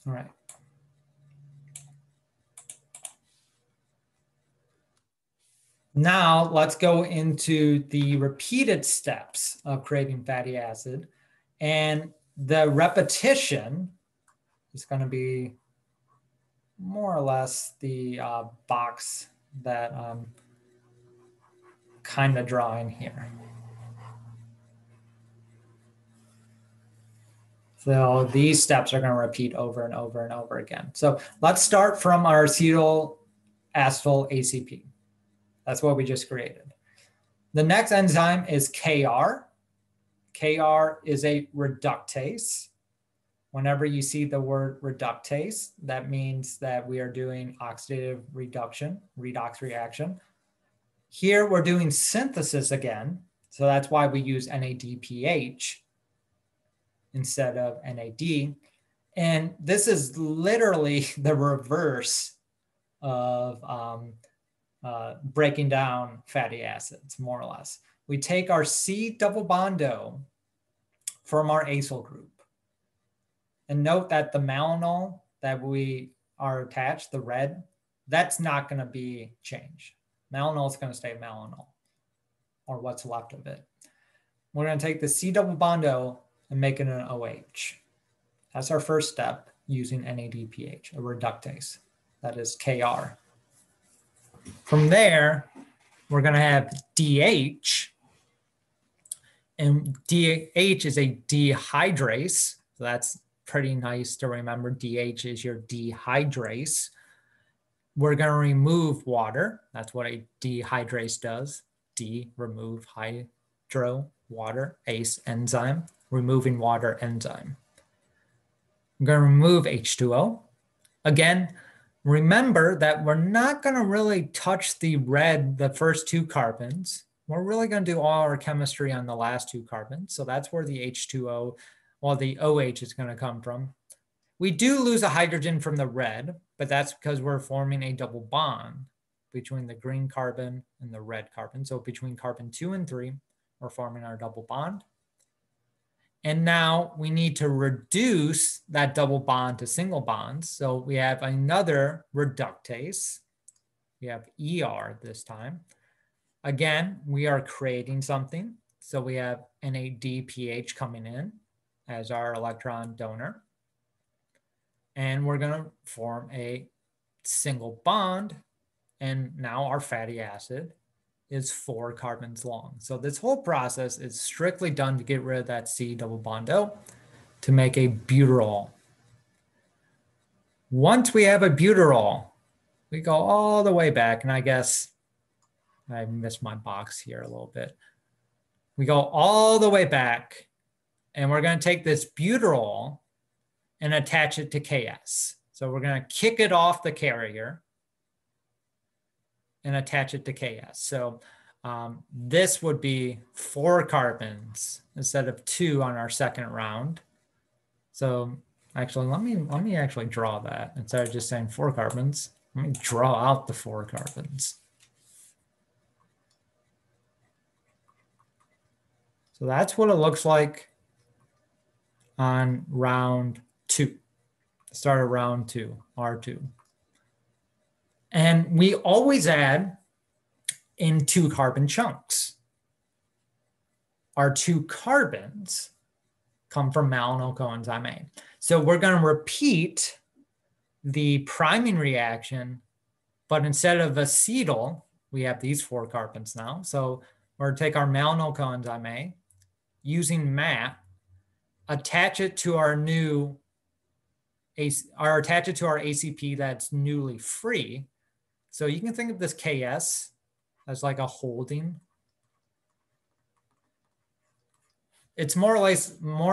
All right. Now let's go into the repeated steps of creating fatty acid. And the repetition is going to be more or less the box that I'm kind of drawing here. So these steps are going to repeat over and over and over again. So let's start from our acetyl acetyl ACP. That's what we just created. The next enzyme is KR. KR is a reductase. Whenever you see the word reductase, that means that we are doing oxidative reduction, redox reaction. Here we're doing synthesis again. So that's why we use NADPH instead of NAD. And this is literally the reverse of breaking down fatty acids, more or less. We take our C double bond O from our acyl group. And note that the malonyl that we are attached, the red, that's not going to be changed. Malonyl is going to stay malonyl, or what's left of it. We're going to take the C double bond O and make it an OH. That's our first step using NADPH, a reductase. That is KR. From there, we're going to have DH. And DH is a dehydrase. So that's pretty nice to remember. DH is your dehydrase. We're going to remove water. That's what a dehydrase does. Remove hydro, water, ACE enzyme, removing water enzyme. I'm going to remove H2O. Again, remember that we're not going to really touch the first two carbons. We're really going to do all our chemistry on the last two carbons. So that's where the H2O, well, the OH is going to come from. We do lose a hydrogen from the red, but that's because we're forming a double bond between the green carbon and the red carbon. So between carbon 2 and 3, we're forming our double bond. And now we need to reduce that double bond to single bonds. So we have another reductase. We have ER this time. Again, we are creating something. So we have NADPH coming in as our electron donor. And we're going to form a single bond. And now our fatty acid is 4 carbons long. So this whole process is strictly done to get rid of that C double bond O to make a butyrol. Once we have a butyrol, we go all the way back. And I guess I missed my box here a little bit. We go all the way back and we're going to take this butyrol and attach it to KS. So we're going to kick it off the carrier and attach it to KS. So this would be 4 carbons instead of 2 on our second round. So actually, let me actually draw that instead of just saying 4 carbons. Let me draw out the 4 carbons. So that's what it looks like on round 2. Start of round 2, R2. And we always add in 2 carbon chunks. Our 2 carbons come from malonyl coenzyme A. So we're going to repeat the priming reaction, but instead of acetyl, we have these 4 carbons now. So we're going to take our malonyl coenzyme A, using MAT, attach it to our new attach it to our ACP that's newly free. So you can think of this KS as like a holding. It's more or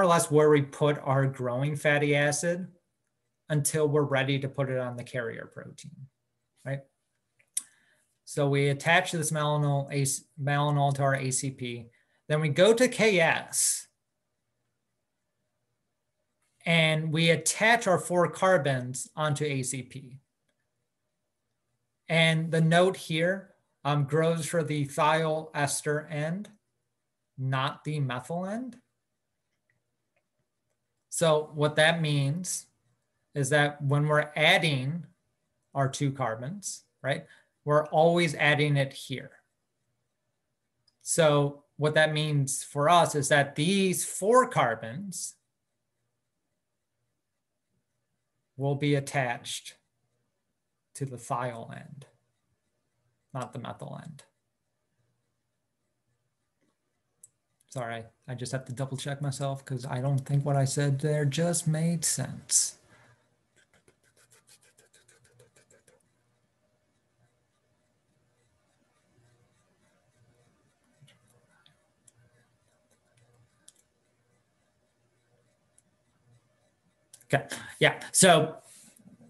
less where we put our growing fatty acid until we're ready to put it on the carrier protein, right? So we attach this malonyl to our ACP. Then we go to KS and we attach our 4 carbons onto ACP. And the note here grows for the thiol ester end, not the methyl end. So what that means is that when we're adding our 2 carbons, right, we're always adding it here. So what that means for us is that these 4 carbons will be attached to the thiol end, not the methyl end. Sorry, I just have to double check myself because I don't think what I said there just made sense. Okay, yeah, so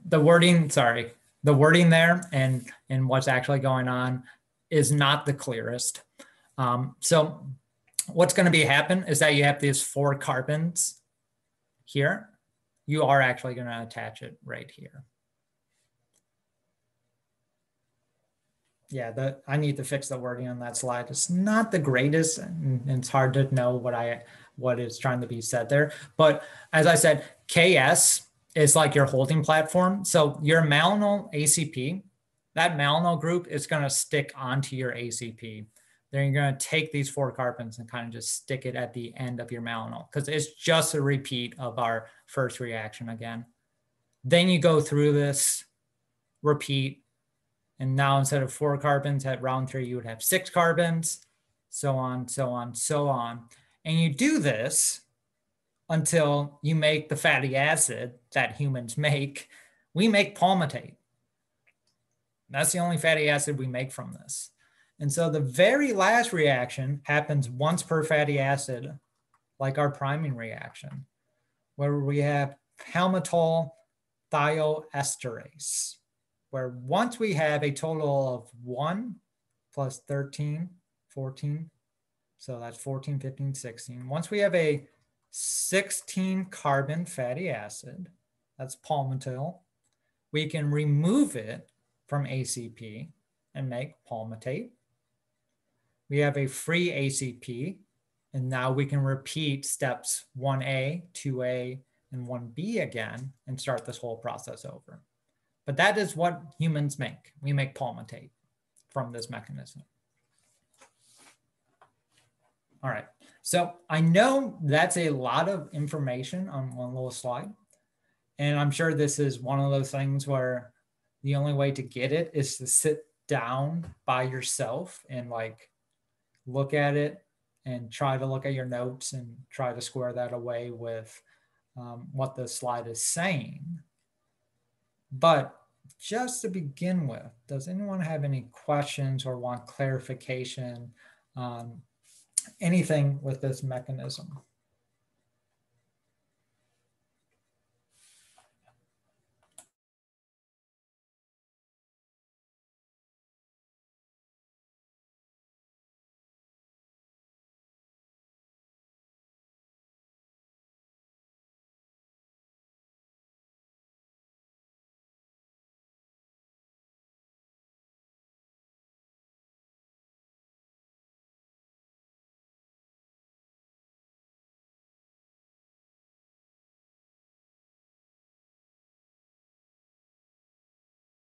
the wording, sorry, the wording there and what's actually going on is not the clearest. So what's going to be happen is that you have these 4 carbons here. You are actually going to attach it right here. Yeah, I need to fix the wording on that slide. It's not the greatest, and it's hard to know what is trying to be said there. But as I said, KS is like your holding platform. So your malonyl ACP, that malonyl group is going to stick onto your ACP. Then you're going to take these 4 carbons and kind of just stick it at the end of your malonyl because it's just a repeat of our first reaction again. Then you go through this, repeat, and now instead of 4 carbons at round 3, you would have 6 carbons, so on, so on, so on. And you do this until you make the fatty acid that humans make. We make palmitate. That's the only fatty acid we make from this. And so the very last reaction happens once per fatty acid, like our priming reaction, where we have palmitoyl thioesterase, where once we have a total of 1 plus 13, 14, so that's 14, 15, 16. Once we have a 16 carbon fatty acid, that's palmitoyl, we can remove it from ACP and make palmitate. We have a free ACP, and now we can repeat steps 1A, 2A, and 1B again and start this whole process over. But that is what humans make. We make palmitate from this mechanism. All right, so I know that's a lot of information on one little slide. And I'm sure this is one of those things where the only way to get it is to sit down by yourself and like look at it and try to look at your notes and try to square that away with what the slide is saying. But just to begin with, does anyone have any questions or want clarification on anything with this mechanism?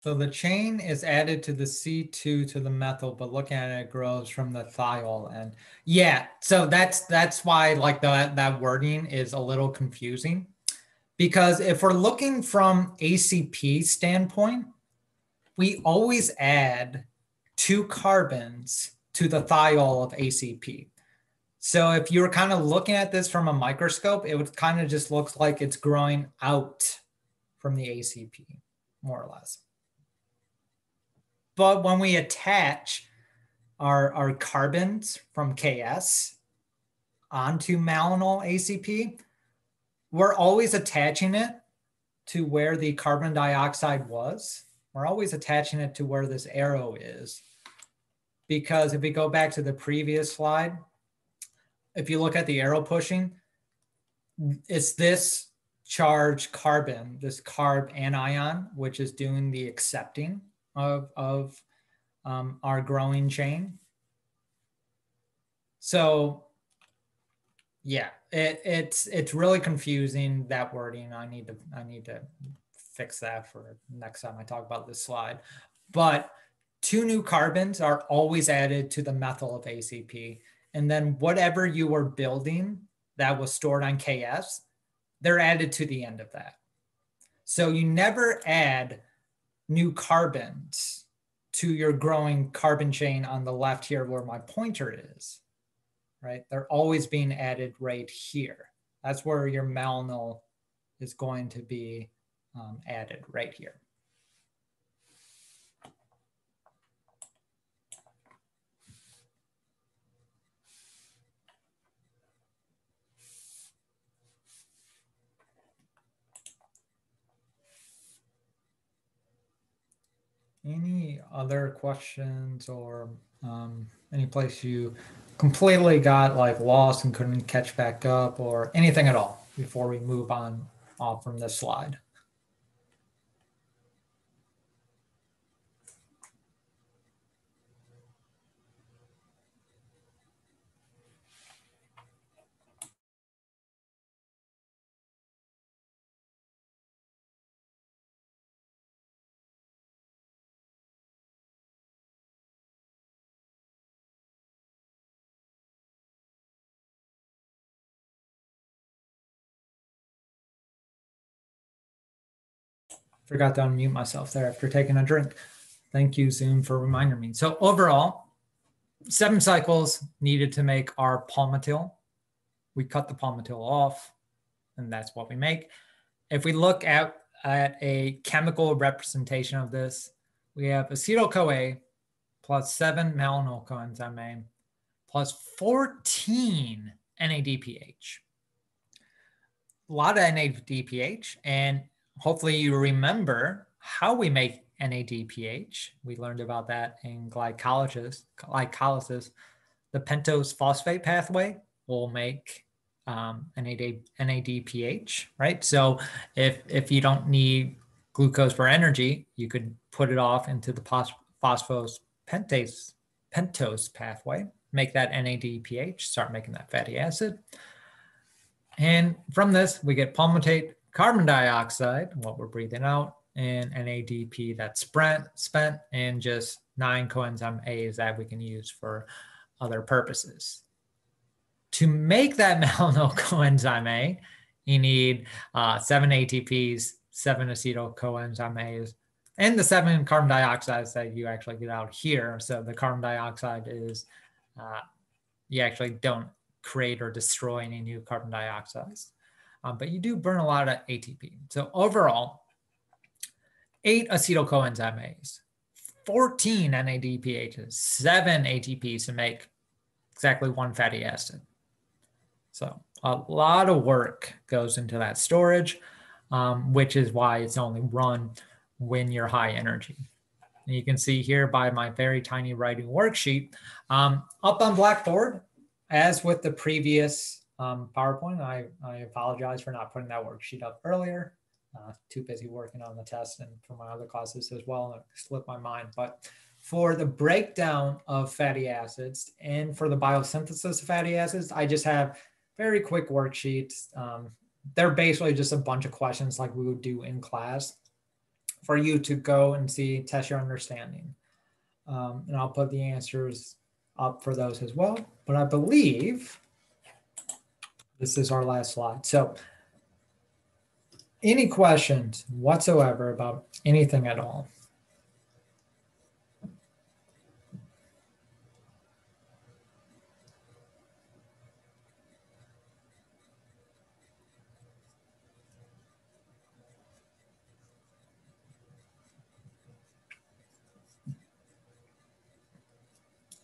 So the chain is added to the C2 to the methyl, but looking at it, it grows from the thiol. And yeah, so that's why like that wording is a little confusing, because if we're looking from ACP standpoint, we always add 2 carbons to the thiol of ACP. So if you're kind of looking at this from a microscope, it would kind of just look like it's growing out from the ACP, more or less. But when we attach our carbons from KS onto malonyl ACP, we're always attaching it to where the carbon dioxide was. We're always attaching it to where this arrow is. Because if we go back to the previous slide, if you look at the arrow pushing, it's this charged carbon, this carb anion, which is doing the accepting of our growing chain. So yeah, it's really confusing, that wording. I need to fix that for next time I talk about this slide. But 2 new carbons are always added to the methyl of ACP. And then whatever you were building that was stored on KS, they're added to the end of that. So you never add new carbons to your growing carbon chain on the left here where my pointer is, right? They're always being added right here. That's where your malonyl is going to be added, right here. Any other questions or any place you completely got like lost and couldn't catch back up, or anything at all before we move on off from this slide? Forgot to unmute myself there after taking a drink. Thank you, Zoom, for reminding me. So overall, 7 cycles needed to make our palmitil. we cut the palmitoyl off, and that's what we make. If we look at a chemical representation of this, we have acetyl-CoA plus 7 malonyl coenzyme A plus 14 NADPH. A lot of NADPH, and hopefully you remember how we make NADPH. We learned about that in glycolysis. The pentose phosphate pathway will make NADPH, right? So if you don't need glucose for energy, you could put it off into the phosphose pentose pathway, make that NADPH, start making that fatty acid. And from this, we get palmitate carbon dioxide, what we're breathing out, and NADP that's spent, and just 9 coenzyme A's that we can use for other purposes. To make that malonyl coenzyme A, you need 7 ATPs, 7 acetyl coenzyme A's, and the 7 carbon dioxides that you actually get out here. So the carbon dioxide is, you actually don't create or destroy any new carbon dioxides, but you do burn a lot of ATP. So overall, 8 acetyl coenzyme A's, 14 NADPHs, 7 ATPs to make exactly 1 fatty acid. So a lot of work goes into that storage, which is why it's only run when you're high energy. And you can see here by my very tiny writing worksheet, up on Blackboard, as with the previous PowerPoint, I apologize for not putting that worksheet up earlier. Too busy working on the test and for my other classes as well, and it slipped my mind. But for the breakdown of fatty acids and for the biosynthesis of fatty acids, I just have very quick worksheets. They're basically just a bunch of questions like we would do in class for you to go and see, test your understanding. And I'll put the answers up for those as well. But I believe this is our last slide. So any questions whatsoever about anything at all?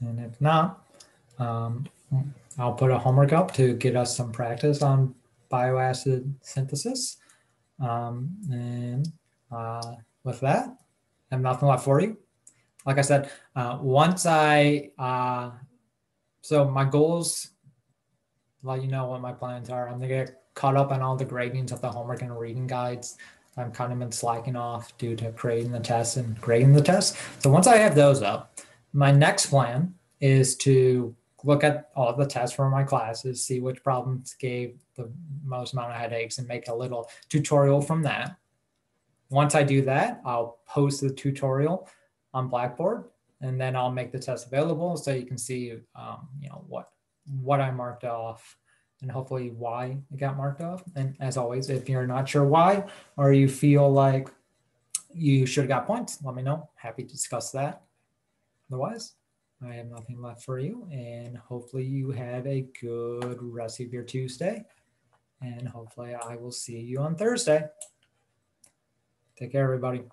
And if not, I'll put a homework up to get us some practice on bioacid synthesis. And with that, I have nothing left for you. Like I said, once so my goals, let you know what my plans are. I'm gonna get caught up on all the gradings of the homework and reading guides. I've kind of been slacking off due to creating the tests and grading the tests. So once I have those up, my next plan is to look at all the tests for my classes, see which problems gave the most amount of headaches, and make a little tutorial from that. Once I do that, I'll post the tutorial on Blackboard, and then I'll make the test available so you can see, you know, what I marked off and hopefully why it got marked off. And as always, if you're not sure why, or you feel like you should have got points, let me know. Happy to discuss that. Otherwise, I have nothing left for you, and hopefully you have a good rest of your Tuesday, and hopefully I will see you on Thursday. Take care, everybody.